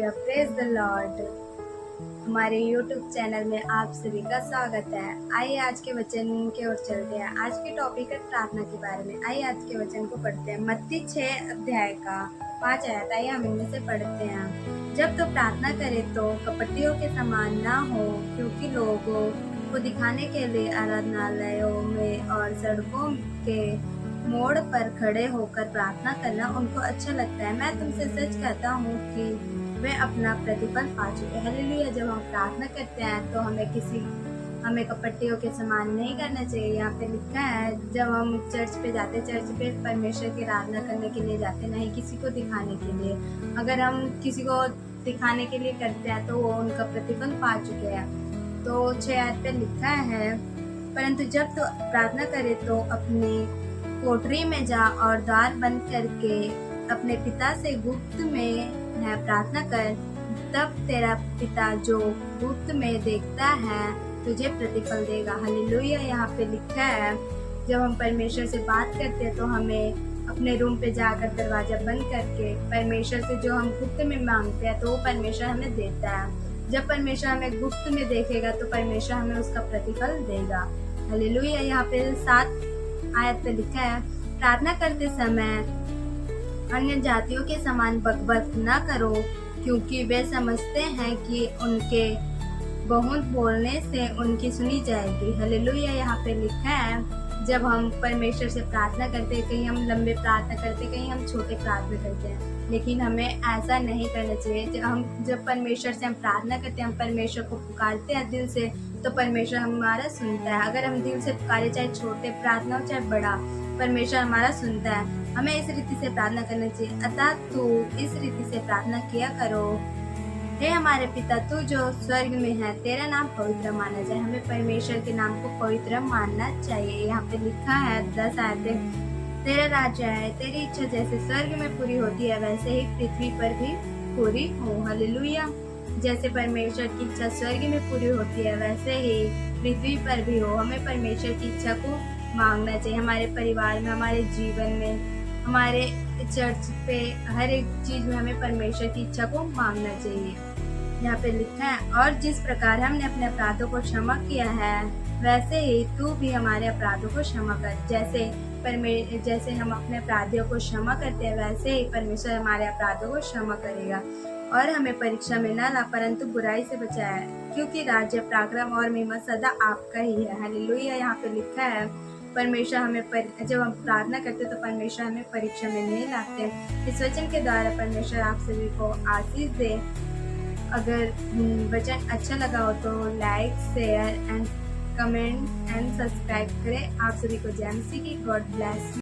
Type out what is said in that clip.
Hallelujah, praise the Lord. हमारे YouTube channel में आप सभी का स्वागत है। आइए आज के वचन की ओर चलते हैं। आज की टॉपिक है प्रार्थना के बारे में। आइए आज के वचन को पढ़ते हैं। मत्ती 6 अध्याय का 5 आयत। आइए हम इनमें से पढ़ते हैं। जब तो प्रार्थना करें तो कपटियों के समान ना हो, क्योंकि लोगों को दिखाने के लिए आराधनालयों में और सड़कों के मोड़ पर खड़े होकर प्रार्थना करना उनको अच्छा लगता है। मैं तुमसे सच कहता हूँ कि वे अपना प्रतिफल पा चुके हैं। हालेलुया। जब हम प्रार्थना करते हैं तो हमें कपटियों के समान नहीं करना चाहिए। यहाँ पे लिखा है, जब हम चर्च पे जाते, चर्च पे परमेश्वर की आराधना करने के लिए जाते, नहीं किसी को दिखाने के लिए। अगर हम किसी को दिखाने के लिए करते हैं तो वो उनका प्रतिफल पा चुके हैं। तो 6 आयत पे लिखा है, परंतु जब तो प्रार्थना करे तो अपनी कोठरी में जा और द्वार बंद करके अपने पिता से गुप्त में है प्रार्थना कर, तब तेरा पिता जो गुप्त में देखता है तुझे प्रतिफल देगा। हालेलुया। यहाँ पे लिखा है, जब हम परमेश्वर से बात करते हैं तो हमें अपने रूम पे जाकर दरवाजा बंद करके परमेश्वर से जो हम गुप्त में मांगते हैं तो वो परमेश्वर हमें देता है। जब परमेश्वर हमें गुप्त में देखेगा तो परमेश्वर हमें उसका प्रतिफल देगा। हालेलुया। यहाँ पे 7 आयत पे लिखा है, प्रार्थना करते समय अन्य जातियों के समान बकबक न करो, क्योंकि वे समझते हैं कि उनके बहुत बोलने से उनकी सुनी जाएगी। हालेलुया। यहाँ पे लिखा है, जब हम परमेश्वर से प्रार्थना करते हैं, कहीं हम लंबे प्रार्थना करते हैं, कहीं हम छोटे प्रार्थना करते हैं, लेकिन हमें ऐसा नहीं करना चाहिए। जब परमेश्वर से हम प्रार्थना करते हैं, हम परमेश्वर को पुकारते हैं दिल से, तो परमेश्वर हमारा सुनता है। अगर हम दिल से पुकारे, चाहे छोटे प्रार्थना हो चाहे बड़ा, परमेश्वर हमारा सुनता है। हमें इस रीति से प्रार्थना करना चाहिए। अतः तू इस रीति से प्रार्थना किया करो, हे हमारे पिता तू जो स्वर्ग में है, तेरा नाम पवित्र माना जाए। हमें परमेश्वर के नाम को पवित्र मानना चाहिए। यहाँ पे लिखा है 10 आयतें, तेरा राज्य है, तेरी इच्छा जैसे स्वर्ग में पूरी होती है वैसे ही पृथ्वी पर भी पूरी हो। हालेलुया। जैसे परमेश्वर की इच्छा स्वर्ग में पूरी होती है वैसे ही पृथ्वी पर भी हो। हमें परमेश्वर की इच्छा को मांगना चाहिए। हमारे परिवार में, हमारे जीवन में, हमारे चर्च पे, हर एक चीज में हमें परमेश्वर की इच्छा को मांगना चाहिए। यहाँ पे लिखा है, और जिस प्रकार हमने अपने अपराधों को क्षमा किया है वैसे ही तू भी हमारे अपराधों को क्षमा कर। जैसे हम अपने अपराधियों को क्षमा करते हैं वैसे ही परमेश्वर हमारे अपराधों को क्षमा करेगा। और हमें परीक्षा में न ला, परंतु बुराई से बचाया, क्योंकि राज्य, पराक्रम और महिमा सदा आपका ही है। हालेलुया। यहाँ पे लिखा है, परमेश्वर हमें जब हम प्रार्थना करते तो परमेश्वर हमें परीक्षा में नहीं लाते। इस वचन के द्वारा परमेश्वर आप सभी को आशीष दे। अगर वचन अच्छा लगा हो तो like, share and comment and subscribe करें। आप सभी को जय मसीह की। God bless.